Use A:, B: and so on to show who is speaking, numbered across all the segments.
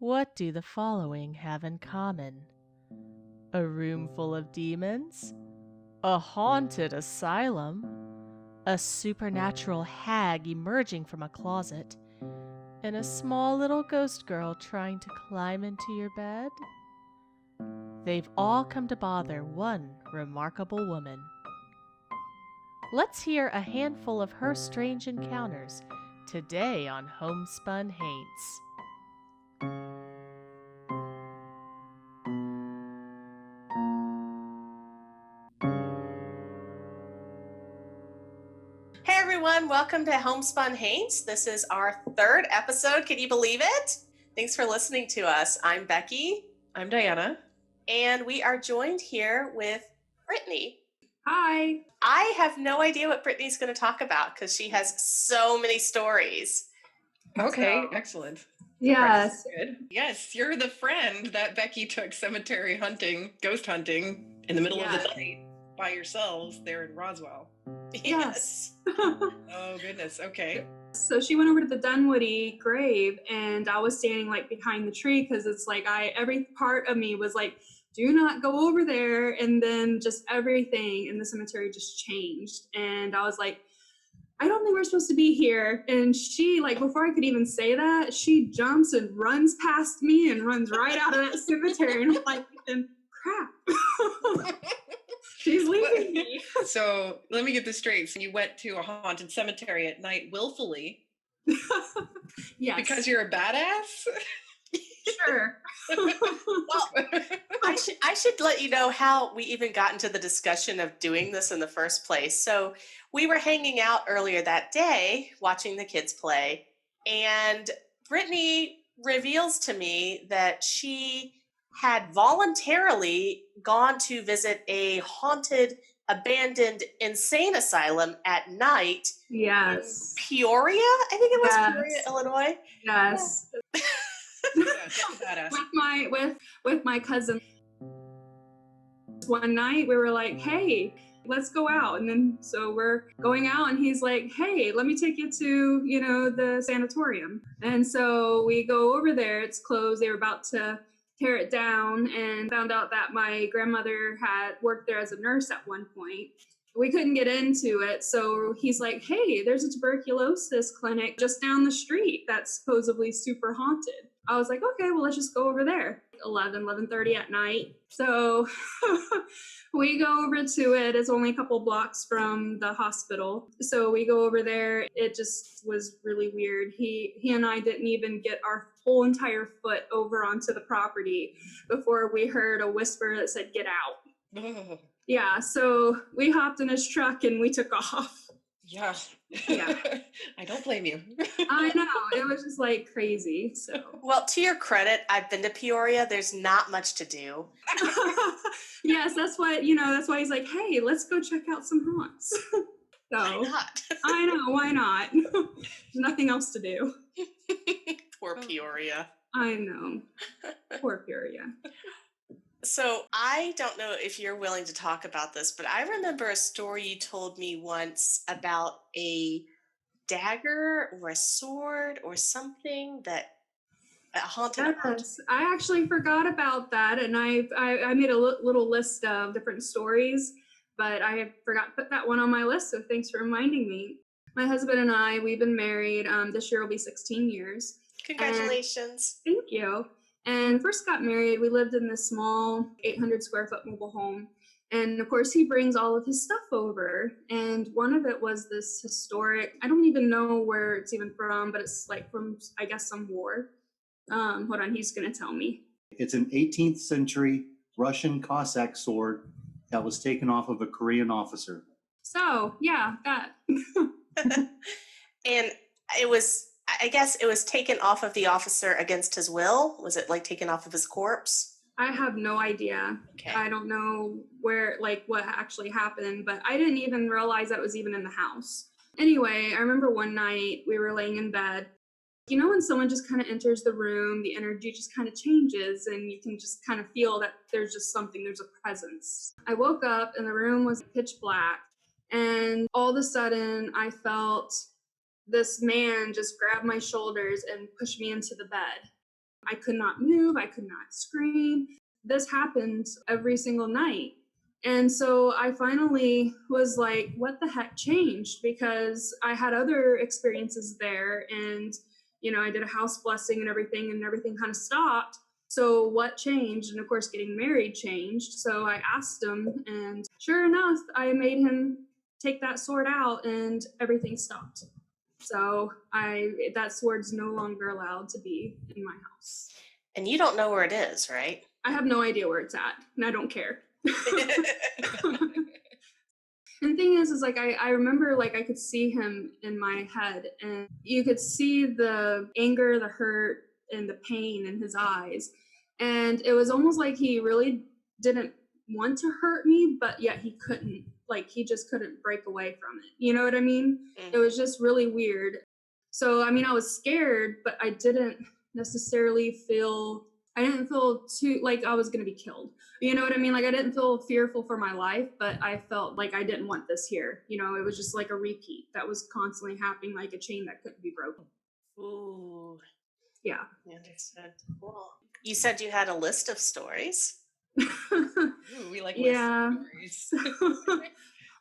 A: What do the following have in common? A room full of demons? A haunted asylum? A supernatural hag emerging from a closet? And a small little ghost girl trying to climb into your bed? They've all come to bother one remarkable woman. Let's hear a handful of her strange encounters today on Homespun Haints. Hey everyone, welcome to Homespun Haints. This is our third episode. Can you believe it? Thanks for listening to us. I'm Becky.
B: I'm Diana.
A: And we are joined here with Brittany.
C: Hi.
A: I have no idea what Brittany's going to talk about because she has so many stories.
B: Okay, excellent.
C: Yes.
B: Good. Yes, you're the friend that Becky took cemetery hunting, ghost hunting in the middle of the night by yourselves there in Roswell.
A: Yes.
B: Oh, goodness. Okay.
C: So she went over to the Dunwoody grave and I was standing like behind the tree because it's like every part of me was like, do not go over there. And then just everything in the cemetery just changed. And I was like, I don't think we're supposed to be here. And she, like, before I could even say that, she jumps and runs past me and runs right out of that cemetery. And I'm like, and crap. She's leaving me.
B: So let me get this straight. So you went to a haunted cemetery at night willfully?
C: Yes.
B: Because you're a badass?
C: Sure.
A: Well, I should let you know how we even got into the discussion of doing this in the first place. So we were hanging out earlier that day watching the kids play, and Brittany reveals to me that she had voluntarily gone to visit a haunted, abandoned, insane asylum at night.
C: Yes.
A: In Peoria? I think it was
C: Yes.
A: Peoria, Illinois.
C: Yes.
B: Yeah,
C: with my cousin. One night we were like, hey, let's go out. And then so we're going out and he's like, hey, let me take you to, the sanatorium. And so we go over there, it's closed. They were about to tear it down and found out that my grandmother had worked there as a nurse at one point. We couldn't get into it. So he's like, hey, there's a tuberculosis clinic just down the street that's supposedly super haunted. I was like, okay, well, let's just go over there. 11:30 at night. So we go over to it. It's only a couple blocks from the hospital. So we go over there. It just was really weird. He and I didn't even get our whole entire foot over onto the property before we heard a whisper that said, get out. Yeah, so we hopped in his truck and we took off.
B: Yeah. I don't blame you.
C: I know, it was just like crazy. So
A: well, to your credit, I've been to Peoria. There's not much to do.
C: Yes, that's what that's why he's like, hey, let's go check out some haunts. So
A: why not?
C: I know, why not? There's nothing else to do.
A: Poor Peoria.
C: I know. Poor Peoria.
A: So I don't know if you're willing to talk about this, but I remember a story you told me once about a dagger or a sword or something that haunted.
C: Yes, I actually forgot about that, and I made a little list of different stories, but I forgot to put that one on my list, so thanks for reminding me. My husband and I, we've been married. This year will be 16 years.
A: Congratulations.
C: Thank you. And first got married, we lived in this small 800 square foot mobile home. And of course, he brings all of his stuff over. And one of it was this historic, I don't even know where it's even from, but it's like from, I guess, some war. Hold on, he's going to tell me.
D: It's an 18th century Russian Cossack sword that was taken off of a Korean officer.
C: So, yeah, that.
A: And I guess it was taken off of the officer against his will. Was it like taken off of his corpse?
C: I have no idea.
A: Okay.
C: I don't know what actually happened, but I didn't even realize that it was even in the house. Anyway, I remember one night we were laying in bed. You know, when someone just kind of enters the room, the energy just kind of changes and you can just kind of feel that there's just something, there's a presence. I woke up and the room was pitch black, and all of a sudden I felt this man just grab my shoulders and push me into the bed. I could not move. I could not scream. This happened every single night. And so I finally was like, what the heck changed? Because I had other experiences there and, I did a house blessing and everything kind of stopped. So what changed? And of course, getting married changed. So I asked him, and sure enough, I made him take that sword out and everything stopped. So that sword's no longer allowed to be in my house.
E: And you don't know where it is, right?
C: I have no idea where it's at, and I don't care. And the thing is like I remember like I could see him in my head, and you could see the anger, the hurt, and the pain in his eyes. And it was almost like he really didn't want to hurt me, but yet he couldn't. Like he just couldn't break away from it. You know what I mean?
E: Mm-hmm.
C: It was just really weird. So, I mean, I was scared, but I didn't necessarily feel too like I was going to be killed. You know what I mean? Like I didn't feel fearful for my life, but I felt like I didn't want this here. It was just like a repeat that was constantly happening, like a chain that couldn't be broken.
E: Ooh.
C: Yeah.
E: I understood. Cool. You said you had a list of stories.
B: Ooh, we like stories.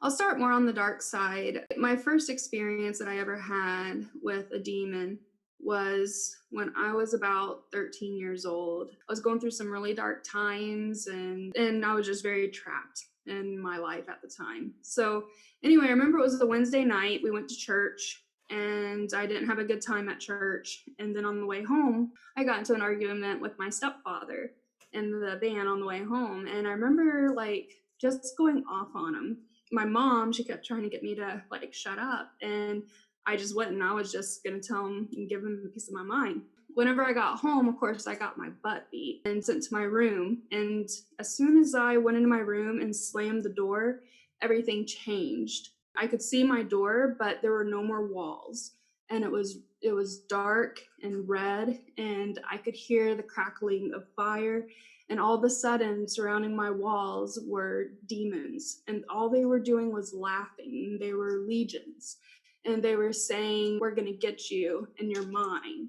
C: I'll start more on the dark side. My first experience that I ever had with a demon was when I was about 13 years old. I was going through some really dark times, and I was just very trapped in my life at the time. So anyway, I remember it was a Wednesday night. We went to church, and I didn't have a good time at church. And then on the way home, I got into an argument with my stepfather in the van on the way home. And I remember like just going off on him. My mom, she kept trying to get me to like shut up, and I just went, and I was just gonna tell him and give him a piece of my mind. Whenever I got home, of course, I got my butt beat and sent to my room. And as soon as I went into my room and slammed the door, everything changed. I could see my door, but there were no more walls, and it was dark and red, and I could hear the crackling of fire. And all of a sudden, surrounding my walls were demons, and all they were doing was laughing. They were legions, and they were saying, "We're going to get you, and you're mine."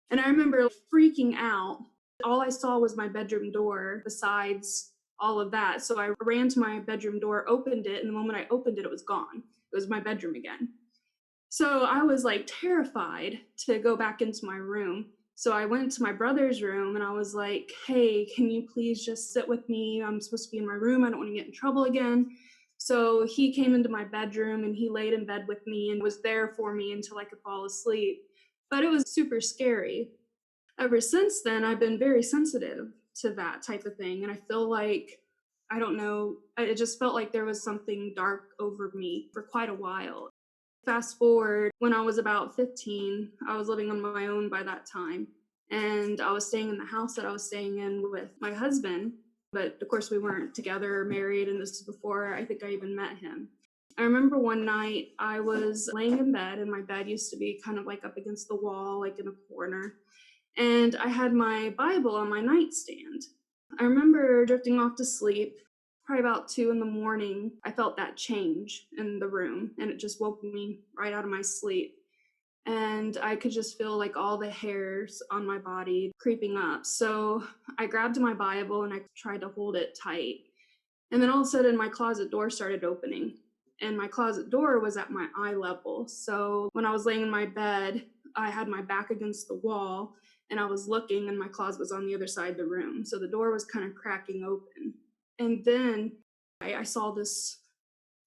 C: And I remember freaking out. All I saw was my bedroom door besides all of that. So I ran to my bedroom door, opened it, and the moment I opened it, it was gone. It was my bedroom again. So I was like terrified to go back into my room. So I went to my brother's room, and I was like, "Hey, can you please just sit with me? I'm supposed to be in my room. I don't want to get in trouble again." So he came into my bedroom, and he laid in bed with me and was there for me until I could fall asleep. But it was super scary. Ever since then, I've been very sensitive to that type of thing. And I feel like, I don't know, it just felt like there was something dark over me for quite a while. Fast forward, when I was about 15, I was living on my own by that time. And I was staying in the house that I was staying in with my husband. But of course, we weren't together or married. And this is before I think I even met him. I remember one night I was laying in bed, and my bed used to be kind of like up against the wall, like in a corner. And I had my Bible on my nightstand. I remember drifting off to sleep. Probably about 2 a.m, I felt that change in the room, and it just woke me right out of my sleep. And I could just feel like all the hairs on my body creeping up. So I grabbed my Bible and I tried to hold it tight. And then all of a sudden my closet door started opening, and my closet door was at my eye level. So when I was laying in my bed, I had my back against the wall, and I was looking, and my closet was on the other side of the room. So the door was kind of cracking open. And then I saw this,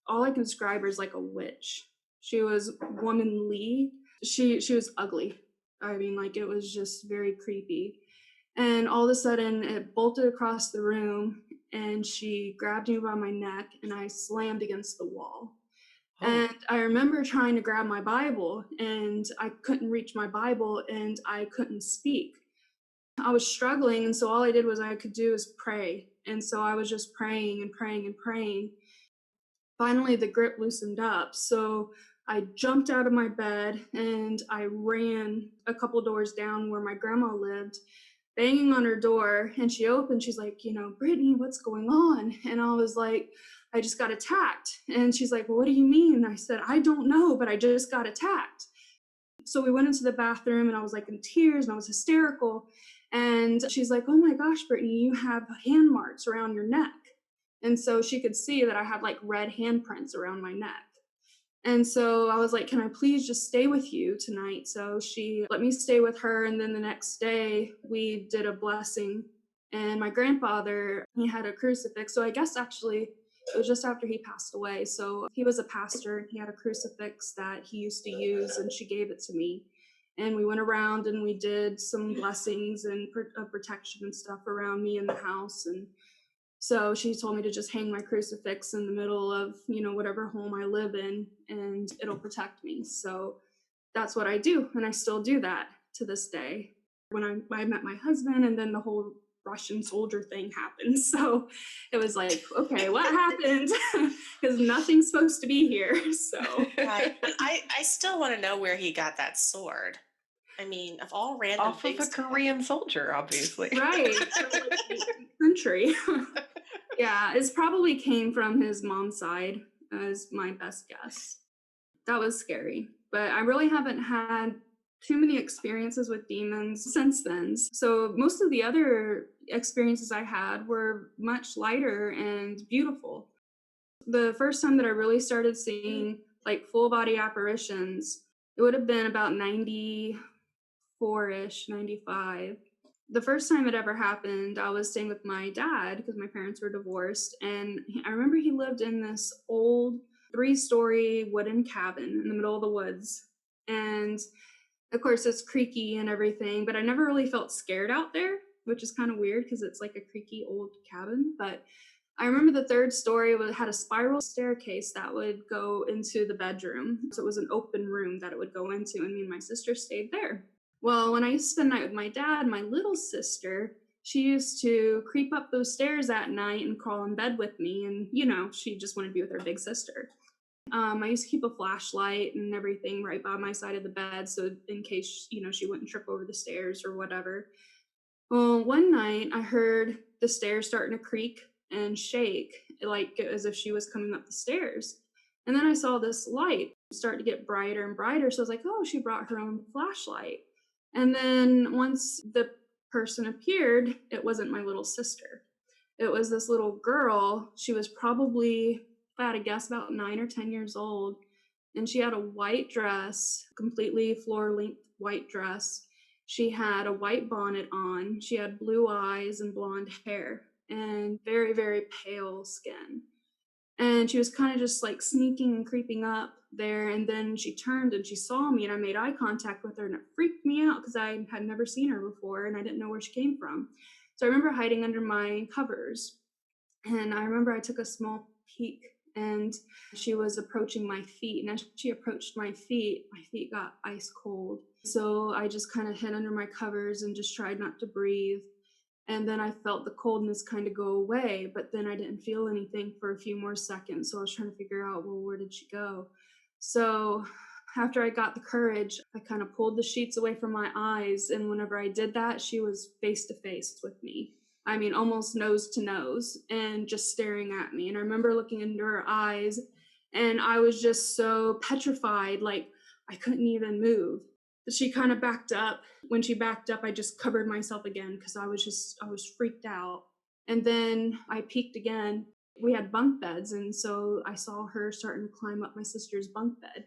C: all I can describe her as like a witch. She was womanly. She was ugly. I mean, like, it was just very creepy. And all of a sudden it bolted across the room, and she grabbed me by my neck, and I slammed against the wall. Oh. And I remember trying to grab my Bible, and I couldn't reach my Bible, and I couldn't speak. I was struggling, and so all I did was I could do is pray. And so I was just praying and praying and praying. Finally, the grip loosened up. So I jumped out of my bed, and I ran a couple doors down where my grandma lived, banging on her door. And she opened. She's like, "Brittany, what's going on?" And I was like, "I just got attacked." And she's like, "Well, what do you mean?" I said, "I don't know, but I just got attacked." So we went into the bathroom, and I was like in tears, and I was hysterical. And she's like, oh my gosh, Brittany, you have hand marks around your neck. And so she could see that I had like red handprints around my neck. And so I was like, can I please just stay with you tonight? So she let me stay with her. And then the next day we did a blessing. And my grandfather, he had a crucifix. So I guess actually it was just after he passed away. So he was a pastor and he had a crucifix that he used to use, and she gave it to me. And we went around and we did some blessings and protection and stuff around me in the house. And so she told me to just hang my crucifix in the middle of, whatever home I live in, and it'll protect me. So that's what I do. And I still do that to this day. When I met my husband, and then the whole Russian soldier thing happened. So it was like, okay, what happened? Because nothing's supposed to be here. So
E: Right. And I still want to know where he got that sword. I mean, of all random
B: Off of
E: things
B: a Korean soldier, obviously.
C: right, from like the country. Yeah, it probably came from his mom's side, is my best guess. That was scary, but I really haven't had too many experiences with demons since then. So most of the other experiences I had were much lighter and beautiful. The first time that I really started seeing like full body apparitions, it would have been about 94-ish, 95. The first time it ever happened, I was staying with my dad because my parents were divorced. And I remember he lived in this old 3-story wooden cabin in the middle of the woods. And of course, it's creaky and everything, but I never really felt scared out there, which is kind of weird because it's like a creaky old cabin. But I remember the 3rd story had a spiral staircase that would go into the bedroom. So it was an open room that it would go into, and me and my sister stayed there. Well, when I used to spend the night with my dad, my little sister, she used to creep up those stairs at night and crawl in bed with me. And, she just wanted to be with her big sister. I used to keep a flashlight and everything right by my side of the bed. So in case, she wouldn't trip over the stairs or whatever. Well, one night I heard the stairs starting to creak and shake, like as if she was coming up the stairs. And then I saw this light start to get brighter and brighter. So I was like, oh, she brought her own flashlight. And then once the person appeared, it wasn't my little sister. It was this little girl. She was probably, if I had to guess, about 9 or 10 years old. And she had a white dress, completely floor-length white dress. She had a white bonnet on. She had blue eyes and blonde hair and very, very pale skin. And she was kind of just like sneaking and creeping up there. And then she turned and she saw me, and I made eye contact with her, and it freaked me out because I had never seen her before and I didn't know where she came from. So I remember hiding under my covers, and I remember I took a small peek, and she was approaching my feet. And as she approached my feet got ice cold. So I just kind of hid under my covers and just tried not to breathe. And then I felt the coldness kind of go away, but then I didn't feel anything for a few more seconds. So I was trying to figure out, well, where did she go? So after I got the courage, I kind of pulled the sheets away from my eyes. And whenever I did that, she was face to face with me. I mean, almost nose to nose, and just staring at me. And I remember looking into her eyes, and I was just so petrified, like I couldn't even move. But she kind of backed up. When she backed up, I just covered myself again because I was freaked out. And then I peeked again. We had bunk beds, and so I saw her starting to climb up my sister's bunk bed.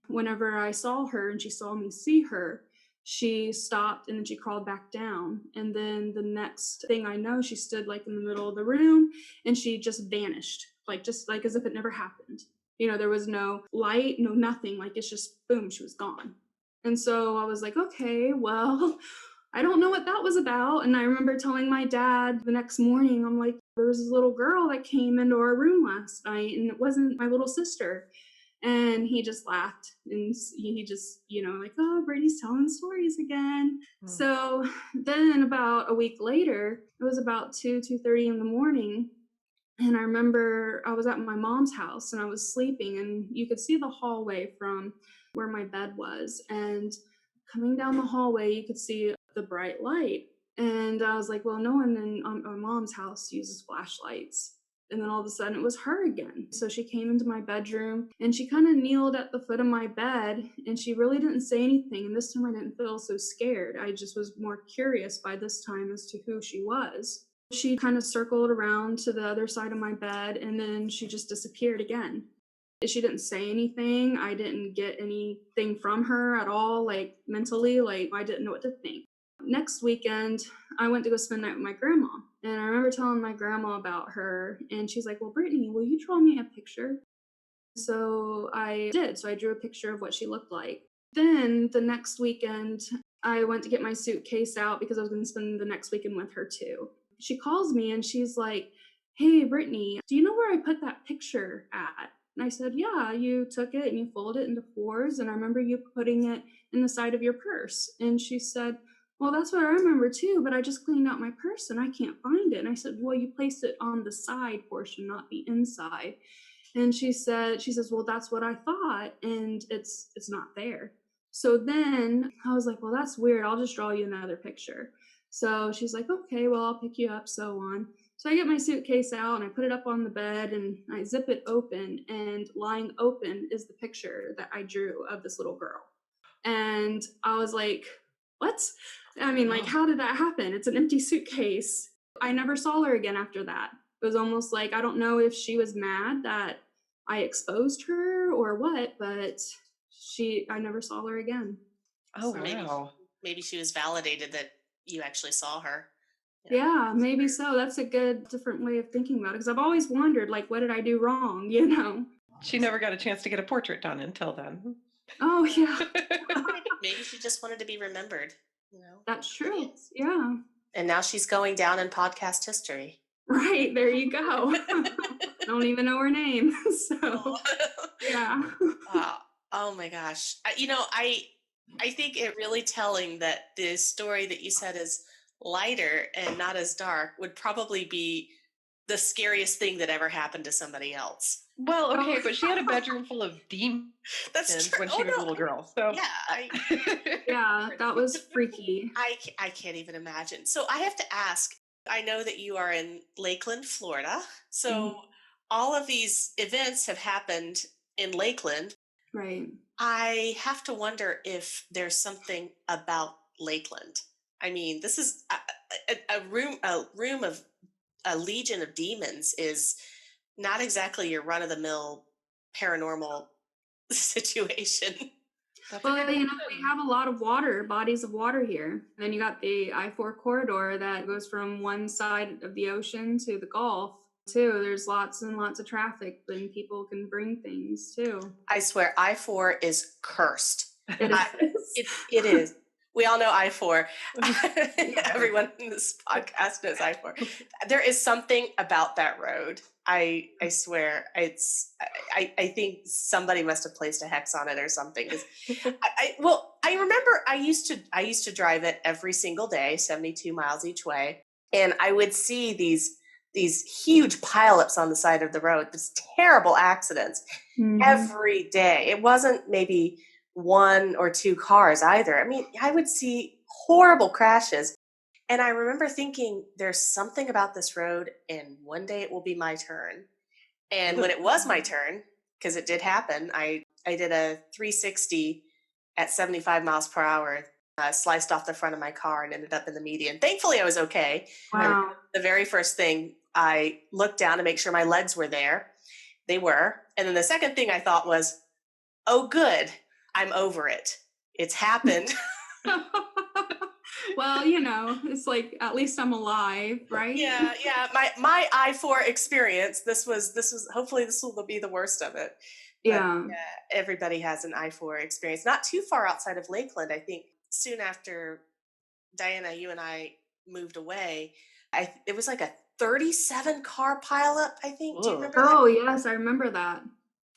C: Whenever I saw her and she saw me see her, she stopped and then she crawled back down. And then the next thing I know, she stood like in the middle of the room and she just vanished, just like as if it never happened. There was no light, no nothing. Like it's just boom, she was gone. And so I was like, okay, well, I don't know what that was about. And I remember telling my dad the next morning, I'm like, there was this little girl that came into our room last night, and it wasn't my little sister. And he just laughed, and he just, like, oh, Brady's telling stories again. So then about a week later, it was about 2:30 in the morning. And I remember I was at my mom's house and I was sleeping, and you could see the hallway from where my bed was. And coming down the hallway, you could see the bright light. And I was like, well, no one in my mom's house uses flashlights. And then all of a sudden it was her again. So she came into my bedroom and she kind of kneeled at the foot of my bed and she really didn't say anything. And this time I didn't feel so scared. I just was more curious by this time as to who she was. She kind of circled around to the other side of my bed and then she just disappeared again. She didn't say anything. I didn't get anything from her at all, like mentally, like I didn't know what to think. Next weekend, I went to go spend the night with my grandma. And I remember telling my grandma about her. And she's like, well, Brittany, will you draw me a picture? So I did. So I drew a picture of what she looked like. Then the next weekend, I went to get my suitcase out because I was going to spend the next weekend with her too. She calls me and she's like, hey, Brittany, do you know where I put that picture at? And I said, yeah, you took it and you folded it into fours. And I remember you putting it in the side of your purse. And she said, well, that's what I remember too, but I just cleaned out my purse and I can't find it. And I said, well, you placed it on the side portion, not the inside. And she says, well, that's what I thought. And it's not there. So then I was like, well, that's weird. I'll just draw you another picture. So she's like, okay, well, I'll pick you up, so on. So I get my suitcase out and I put it up on the bed and I zip it open, and lying open is the picture that I drew of this little girl. And I was like, what? I mean, like, how did that happen? It's an empty suitcase. I never saw her again after that. It was almost like, I don't know if she was mad that I exposed her or what, but I never saw her again.
B: Oh,
E: So
B: wow.
E: maybe she was validated that you actually saw her.
C: Yeah, maybe so. That's a good different way of thinking about it, because I've always wondered, like, what did I do wrong, you know?
B: She never got a chance to get a portrait done until then.
C: Oh, yeah.
E: Maybe she just wanted to be remembered, you know?
C: That's true. Yeah.
E: And now she's going down in podcast history.
C: Right, there you go. Don't even know her name. So,
E: Oh.
C: yeah.
E: Oh my gosh. I think it really telling that the story that you said is lighter and not as dark would probably be the scariest thing that ever happened to somebody else.
B: Well, okay, but she had a bedroom full of demons
E: That's true.
B: when she was a little girl. So
E: Yeah,
C: Yeah, that was freaky.
E: I can't even imagine. So I have to ask, I know that you are in Lakeland, Florida. So all of these events have happened in Lakeland.
C: Right.
E: I have to wonder if there's something about Lakeland. I mean, this is a room of a legion of demons is not exactly your run of the mill paranormal situation.
C: Well, you know, we have a lot of bodies of water here. And then you got the I-4 corridor that goes from one side of the ocean to the Gulf, too. There's lots and lots of traffic, and people can bring things, too.
E: I swear, I-4 is cursed.
C: It is.
E: It is. We all know I-4. Everyone in this podcast knows I-4. There is something about that road. I swear, I think somebody must have placed a hex on it or something. I remember I used to drive it every single day, 72 miles each way, and I would see these huge pileups on the side of the road, these terrible accidents every day. It wasn't maybe one or two cars either. I mean, I would see horrible crashes. And I remember thinking, there's something about this road, and one day it will be my turn. And when it was my turn, because it did happen, I did a 360 at 75 miles per hour, sliced off the front of my car and ended up in the median. Thankfully, I was okay.
C: Wow.
E: The very first thing, I looked down to make sure my legs were there. They were. And then the second thing I thought was, oh, good, I'm over it. It's happened.
C: Well, you know, it's like, at least I'm alive, right?
E: Yeah. My I-4 experience, this was hopefully this will be the worst of it. But,
C: Yeah.
E: everybody has an I-4 experience. Not too far outside of Lakeland. I think soon after Diana, you and I moved away, it was like a 37 car pileup, I think. Do you remember that?
C: Oh, yes, I remember that.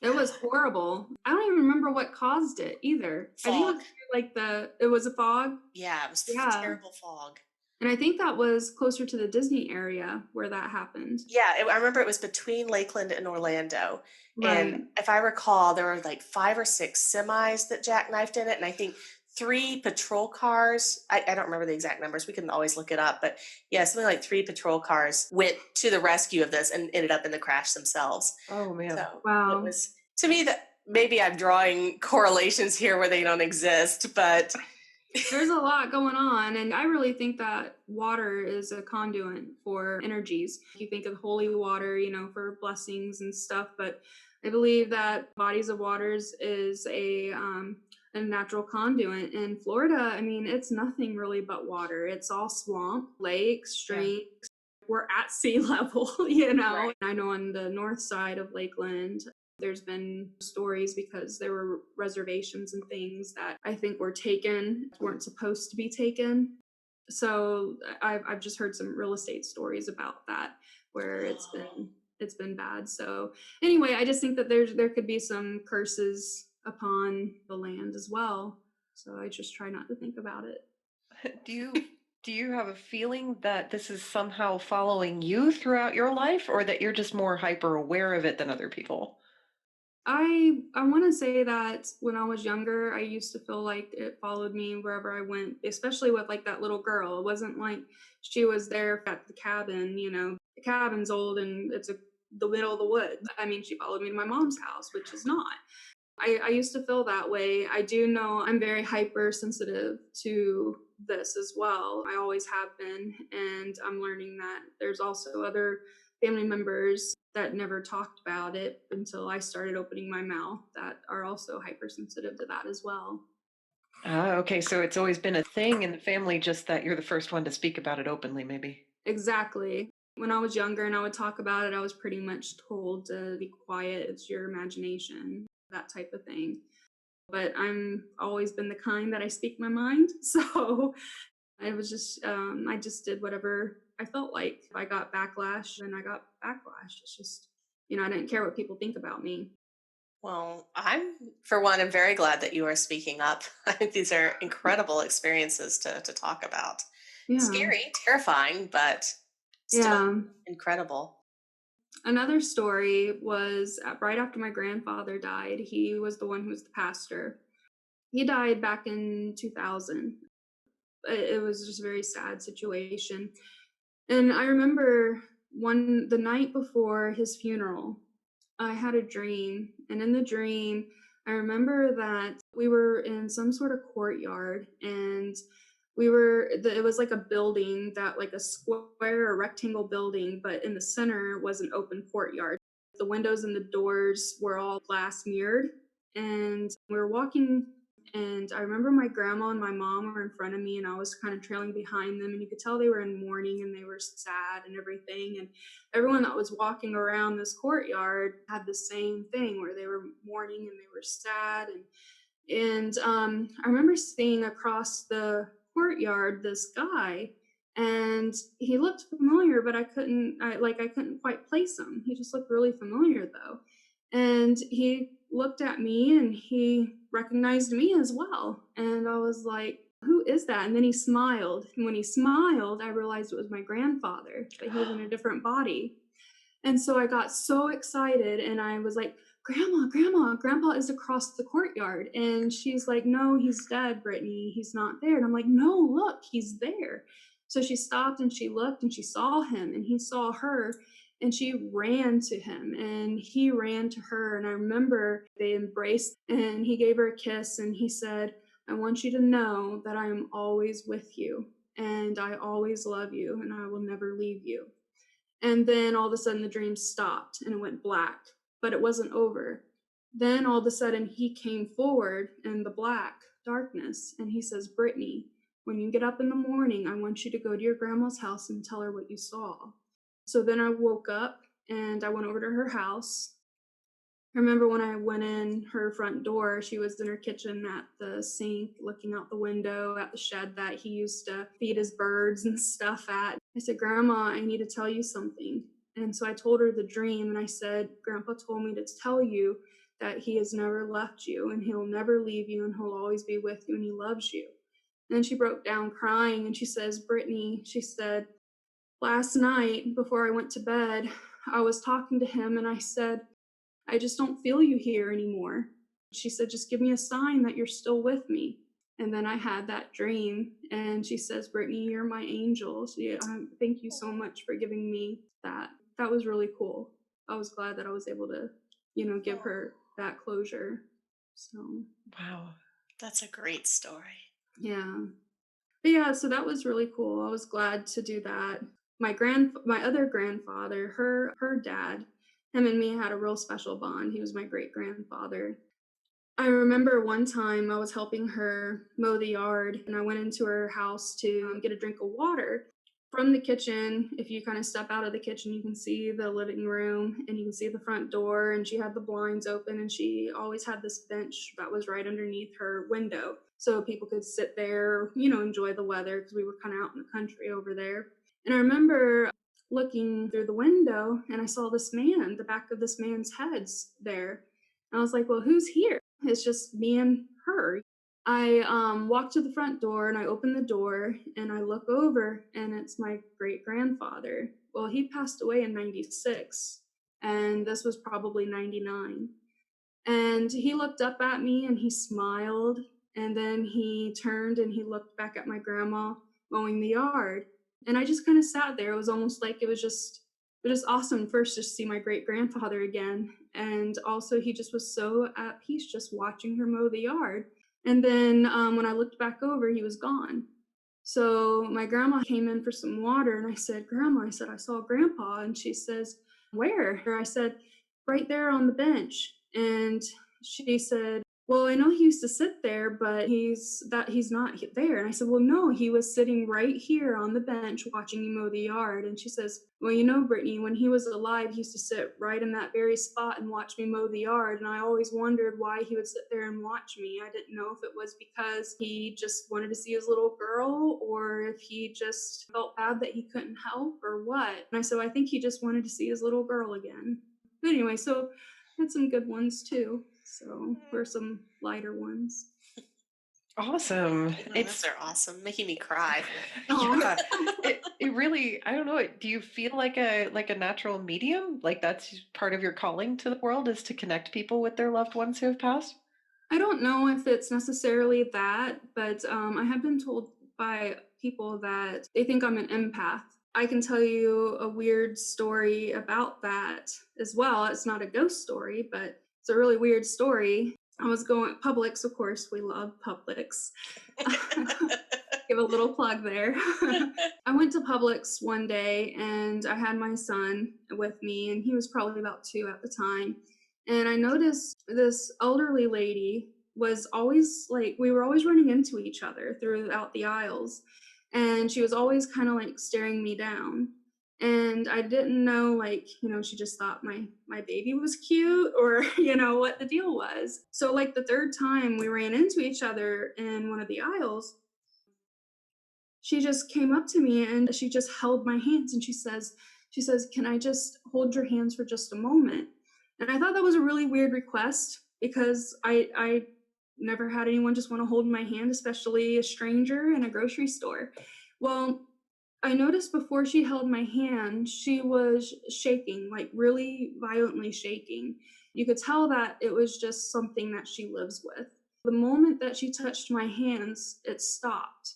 C: It was horrible. I don't even remember what caused it either. I think it was like it was a fog.
E: Yeah, it was terrible fog.
C: And I think that was closer to the Disney area where that happened.
E: Yeah, I remember it was between Lakeland and Orlando.
C: Right.
E: And if I recall, there were like 5 or 6 semis that jackknifed in it. And I think 3 patrol cars. I don't remember the exact numbers. We can always look it up. But yeah, something like 3 patrol cars went to the rescue of this and ended up in the crash themselves.
B: Oh man.
E: So it
C: Wow.
E: was, to me, that maybe I'm drawing correlations here where they don't exist, but
C: There's a lot going on, and I really think that water is a conduit for energies. You think of holy water, for blessings and stuff, but I believe that bodies of waters is a natural conduit. In Florida, I mean, it's nothing really but water. It's all swamp, lakes,
B: Yeah.
C: streams. We're at sea level.
E: Right.
C: I know on the north side of Lakeland, there's been stories because there were reservations and things that I think were taken, weren't supposed to be taken. So I've just heard some real estate stories about that where it's been bad. So anyway, I just think that there could be some curses upon the land as well. So I just try not to think about it.
B: Do you have a feeling that this is somehow following you throughout your life, or that you're just more hyper aware of it than other people?
C: I want to say that when I was younger, I used to feel like it followed me wherever I went, especially with like that little girl. It wasn't like she was there at the cabin, The cabin's old and it's the middle of the woods. I mean, she followed me to my mom's house, which is not. I used to feel that way. I do know I'm very hypersensitive to this as well. I always have been. And I'm learning that there's also other family members that never talked about it until I started opening my mouth that are also hypersensitive to that as well.
B: Okay, so it's always been a thing in the family, just that you're the first one to speak about it openly, maybe.
C: Exactly. When I was younger and I would talk about it, I was pretty much told to be quiet, it's your imagination, that type of thing. But I'm always been the kind that I speak my mind. So I was just, I just did whatever I felt like. If I got backlash, then I got backlash. It's just, I didn't care what people think about me.
E: well, for one, I'm very glad that you are speaking up. I think these are incredible experiences to talk about.
C: Yeah.
E: Scary, terrifying, but still
C: Yeah.
E: incredible.
C: Another story was right after my grandfather died. He was the one who was the pastor. He died back in 2000. It was just a very sad situation. And I remember the night before his funeral, I had a dream. And in the dream, I remember that we were in some sort of courtyard and it was like a building that like a square or rectangle building, but in the center was an open courtyard. The windows and the doors were all glass mirrored. And we were walking, and I remember my grandma and my mom were in front of me, and I was kind of trailing behind them. And you could tell they were in mourning and they were sad and everything. And everyone that was walking around this courtyard had the same thing where they were mourning and they were sad. And I remember seeing across the courtyard this guy, and he looked familiar, but I couldn't quite place him. He just looked really familiar though. And he looked at me and he recognized me as well. And I was like, who is that? And then he smiled. And when he smiled, I realized it was my grandfather, but he was in a different body. And so I got so excited and I was like, Grandpa is across the courtyard. And she's like, no, he's dead, Brittany. He's not there. And I'm like, no, look, he's there. So she stopped and she looked and she saw him and he saw her and she ran to him and he ran to her. And I remember they embraced and he gave her a kiss and he said, I want you to know that I am always with you and I always love you and I will never leave you. And then all of a sudden the dream stopped and it went black, but it wasn't over. Then all of a sudden he came forward in the black darkness and he says, Brittany, when you get up in the morning, I want you to go to your grandma's house and tell her what you saw. So then I woke up and I went over to her house. I remember when I went in her front door, she was in her kitchen at the sink, looking out the window at the shed that he used to feed his birds and stuff at. I said, Grandma, I need to tell you something. And so I told her the dream, and I said, Grandpa told me to tell you that he has never left you, and he'll never leave you, and he'll always be with you, and he loves you. And then she broke down crying, and she says, Brittany, she said, last night before I went to bed, I was talking to him, and I said, I just don't feel you here anymore. She said, just give me a sign that you're still with me. And then I had that dream, and she says, Brittany, you're my angel. Thank you so much for giving me that. That was really cool. I was glad that I was able to, give her that closure. So,
E: Wow, that's a great story.
C: yeah. But yeah, so that was really cool. I was glad to do that. My other grandfather, her dad, him and me had a real special bond. He was my great grandfather. I remember one time I was helping her mow the yard, and I went into her house to get a drink of water. From the kitchen, if you kind of step out of the kitchen, you can see the living room and you can see the front door, and she had the blinds open, and she always had this bench that was right underneath her window so people could sit there, enjoy the weather, because we were kind of out in the country over there. And I remember looking through the window, and I saw this man, the back of this man's head's there. And I was like, well, who's here? It's just me and her. I walk to the front door, and I open the door, and I look over, and it's my great grandfather. Well, he passed away in 96, and this was probably 99. And he looked up at me and he smiled, and then he turned and he looked back at my grandma mowing the yard. And I just kind of sat there. It was almost like it was just awesome first to see my great grandfather again. And also, he just was so at peace just watching her mow the yard. And then when I looked back over, he was gone. So my grandma came in for some water, and I said, Grandma, I said, I saw Grandpa. And she says, where? I said, right there on the bench. And she said, well, I know he used to sit there, but he's not there. And I said, well, no, he was sitting right here on the bench watching you mow the yard. And she says, well, Brittany, when he was alive, he used to sit right in that very spot and watch me mow the yard. And I always wondered why he would sit there and watch me. I didn't know if it was because he just wanted to see his little girl, or if he just felt bad that he couldn't help, or what. And I said, I think he just wanted to see his little girl again. But anyway, so I had some good ones too. So were some lighter ones.
B: Awesome.
E: Those are awesome, making me cry.
B: Yeah, it really, I don't know. Do you feel like a natural medium? Like that's part of your calling to the world, is to connect people with their loved ones who have passed?
C: I don't know if it's necessarily that, but I have been told by people that they think I'm an empath. I can tell you a weird story about that as well. It's not a ghost story, but it's a really weird story. I was going Publix, of course, we love Publix. Give a little plug there. I went to Publix one day, and I had my son with me, and he was probably about 2 at the time. And I noticed this elderly lady was always like, we were always running into each other throughout the aisles. And she was always kind of like staring me down. And I didn't know, like, she just thought my baby was cute, or, what the deal was. So like the third time we ran into each other in one of the aisles, she just came up to me and she just held my hands, and she says, can I just hold your hands for just a moment? And I thought that was a really weird request, because I never had anyone just want to hold my hand, especially a stranger in a grocery store. Well, I noticed before she held my hand, she was shaking, like really violently shaking. You could tell that it was just something that she lives with. The moment that she touched my hands, it stopped,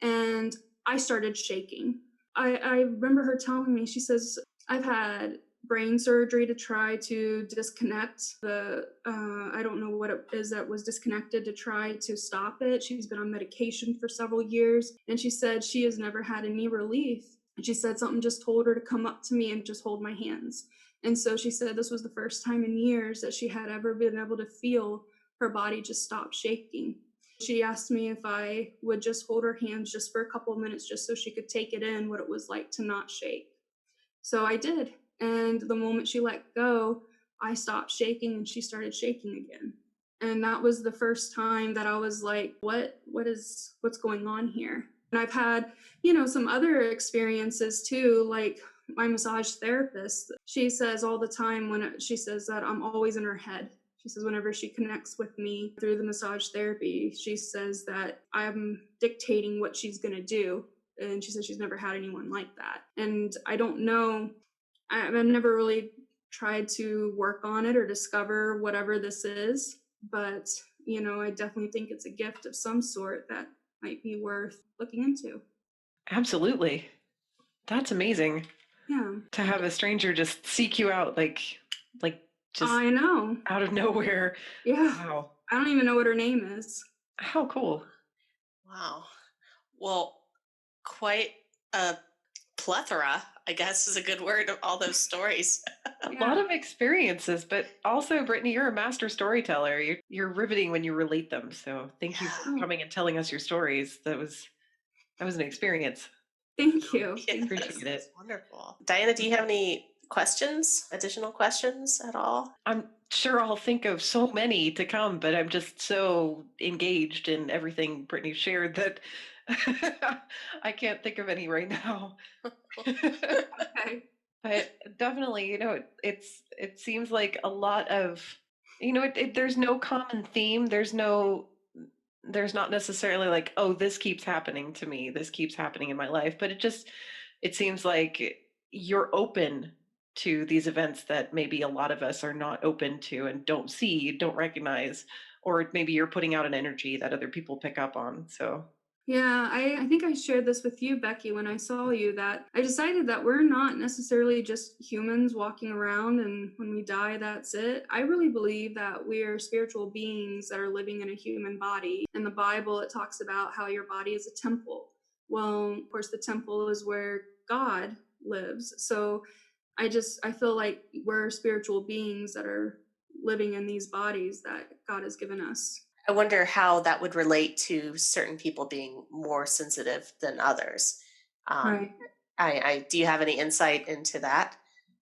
C: and I started shaking. I remember her telling me, she says, I've had brain surgery to try to disconnect the, I don't know what it is that was disconnected, to try to stop it. She's been on medication for several years, and she said she has never had any relief. And she said something just told her to come up to me and just hold my hands. And so she said this was the first time in years that she had ever been able to feel her body just stop shaking. She asked me if I would just hold her hands just for a couple of minutes, just so she could take it in, what it was like to not shake. So I did. And the moment she let go, I stopped shaking and she started shaking again. And that was the first time that I was like, what's going on here? And I've had, some other experiences too, like my massage therapist. She says all the time she says that I'm always in her head. She says whenever she connects with me through the massage therapy, she says that I'm dictating what she's going to do. And she says she's never had anyone like that. And I don't know, I've never really tried to work on it or discover whatever this is, but I definitely think it's a gift of some sort that might be worth looking into.
B: Absolutely. That's amazing
C: Yeah,
B: to have a stranger just seek you out, like just
C: I know.
B: out of nowhere.
C: Yeah,
B: Wow.
C: I don't even know what her name is.
B: How cool.
E: Wow. Well, quite a plethora, I guess is a good word, of all those stories.
B: A
C: Yeah.
B: lot of experiences, but also, Brittany, you're a master storyteller. You're riveting when you relate them. So thank you for
C: Oh,
B: coming and telling us your stories. That was an experience.
C: thank you.
E: Yeah,
C: Thank
B: Appreciate
C: you.
B: it.
E: that's wonderful. Diana, do you have any questions, additional questions at all?
B: I'm sure I'll think of so many to come, but I'm just so engaged in everything Brittany shared that I can't think of any right now.
C: Okay.
B: But definitely, it seems like a lot of, there's no common theme. There's not necessarily like, oh, this keeps happening to me. This keeps happening in my life. But it seems like you're open to these events that maybe a lot of us are not open to and don't see, don't recognize, or maybe you're putting out an energy that other people pick up on. So
C: Yeah, I think I shared this with you, Becky, when I saw you, that I decided that we're not necessarily just humans walking around and when we die, that's it. I really believe that we're spiritual beings that are living in a human body. In the Bible, it talks about how your body is a temple. Well, of course, the temple is where God lives. So I feel like we're spiritual beings that are living in these bodies that God has given us.
E: I wonder how that would relate to certain people being more sensitive than others. Um,
C: Right.
E: I do you have any insight into that?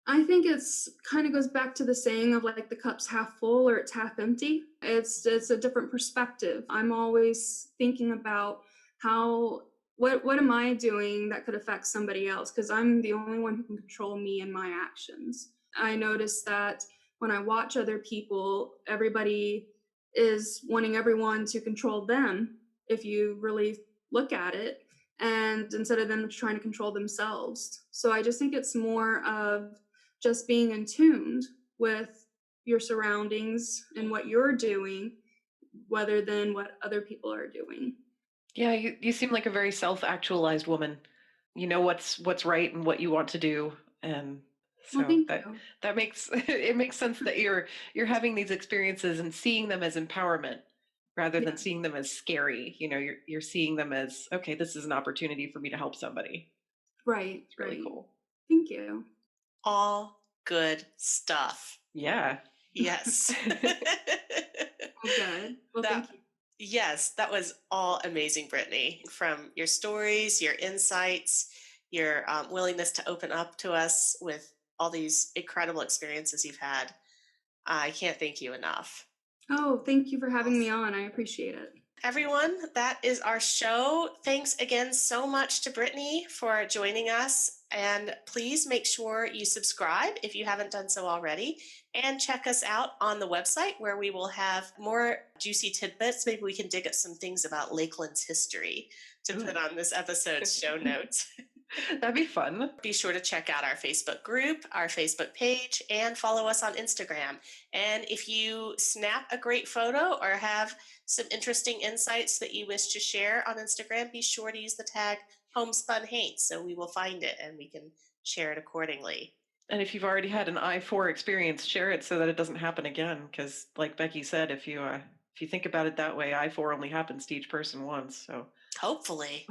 C: I think it's kind of goes back to the saying of like the cup's half full or it's half empty. It's a different perspective. I'm always thinking about how what am I doing that could affect somebody else, because I'm the only one who can control me and my actions. I notice that when I watch other people, everybody is wanting everyone to control them if you really look at it, and instead of them trying to control themselves. So I just think it's more of just being in tune with your surroundings and what you're doing, rather than what other people are doing.
B: yeah, you seem like a very self-actualized woman. You know what's right and what you want to do, and
C: Well,
B: so
C: thank
B: that
C: you.
B: that makes it makes sense that you're having these experiences and seeing them as empowerment rather than
C: Yeah,
B: seeing them as scary. You're seeing them as, okay, this is an opportunity for me to help somebody.
C: right,
B: It's really
C: right.
B: cool.
C: Thank you.
E: All good stuff.
B: Yeah.
E: Yes.
C: Oh, good. Well,
E: that
C: thank you.
E: yes, that was all amazing, Brittany. From your stories, your insights, your willingness to open up to us with all these incredible experiences you've had. I can't thank you enough.
C: Oh, thank you for having me
E: Awesome.
C: on. I appreciate it.
E: Everyone, that is our show. Thanks again so much to Brittany for joining us. And please make sure you subscribe if you haven't done so already. And check us out on the website where we will have more juicy tidbits. Maybe we can dig up some things about Lakeland's history to put
B: Ooh.
E: on this episode's show notes.
B: That'd be fun.
E: Be sure to check out our Facebook group, our Facebook page, and follow us on Instagram. And if you snap a great photo or have some interesting insights that you wish to share on Instagram, be sure to use the tag Homespun Haints so we will find it and we can share it accordingly.
B: And if you've already had an I4 experience, share it so that it doesn't happen again. Because, like Becky said, if you think about it that way, I4 only happens to each person once. So
E: Hopefully.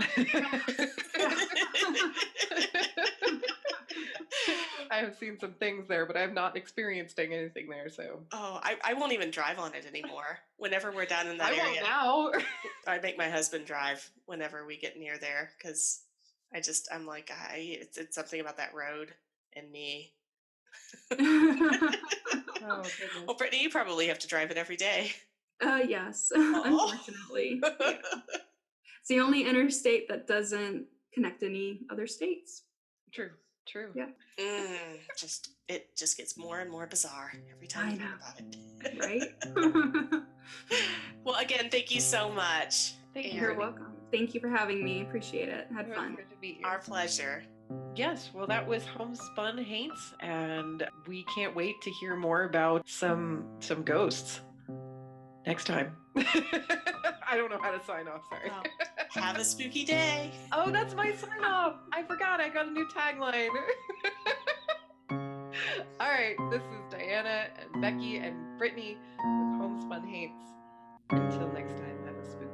B: I have seen some things there, but I have not experienced anything there. So
E: Oh, I won't even drive on it anymore. Whenever we're down in that
B: I
E: area,
B: won't now.
E: I make my husband drive whenever we get near there because I'm like, it's something about that road and me.
B: Oh goodness.
E: Well, Brittany, you probably have to drive it every day.
C: Yes, unfortunately. Yeah. It's the only interstate that doesn't connect any other states.
B: True. True.
C: Yeah.
E: It just gets more and more bizarre every time
C: I
E: you think
C: know.
E: about it.
C: Right?
E: Well, again, thank you so much.
B: Thank you.
C: You're welcome. Thank you for having me. Appreciate it. Had
B: It was
C: fun.
B: good to meet you.
E: Our pleasure.
B: Yes, well, that was Homespun Haints, and we can't wait to hear more about some ghosts next time. I don't know how to sign off. Sorry.
E: Well, have a spooky day.
B: Oh, that's my sign off. I forgot. I got a new tagline. All right. This is Diana and Becky and Brittany with Homespun Haints. Until next time, have a spooky